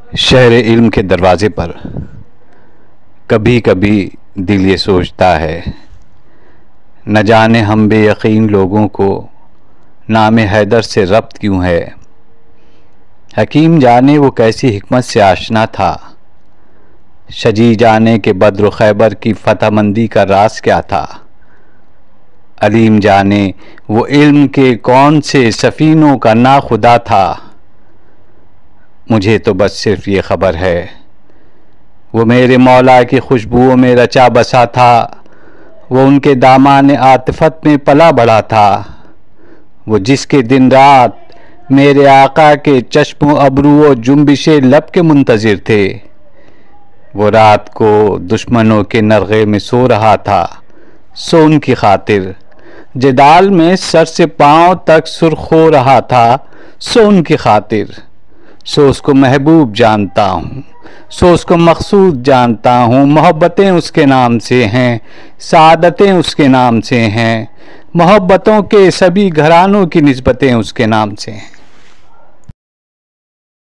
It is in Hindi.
शहर इल्म के दरवाज़े पर कभी कभी दिल ये सोचता है, न जाने हम बेयकीन लोगों को नाम हैदर से रब्त क्यों है। हकीम जाने वो कैसी हिकमत से आशना था, शजी जाने के बद्र खैबर की फतहमंदी का राज क्या था। अलीम जाने वो इल्म के कौन से सफ़ीनों का ना खुदा था। मुझे तो बस सिर्फ ये ख़बर है, वो मेरे मौला की खुशबुओं में रचा बसा था, वो उनके दामाने आतिफत में पला बढ़ा था, वो जिसके दिन रात मेरे आका के चश्मो अबरू जुम्बिशे लब के मुंतज़िर थे। वो रात को दुश्मनों के नरगे में सो रहा था, सो उनकी खातिर जिदाल में सर से पांव तक सुर्ख हो रहा था, सो उनकी खातिर। सो उसको महबूब जानता हूँ, सो उसको मकसूद जानता हूँ। मोहब्बतें उसके नाम से हैं, सादतें उसके नाम से हैं, मोहब्बतों के सभी घरानों की निस्बतें उसके नाम से हैं।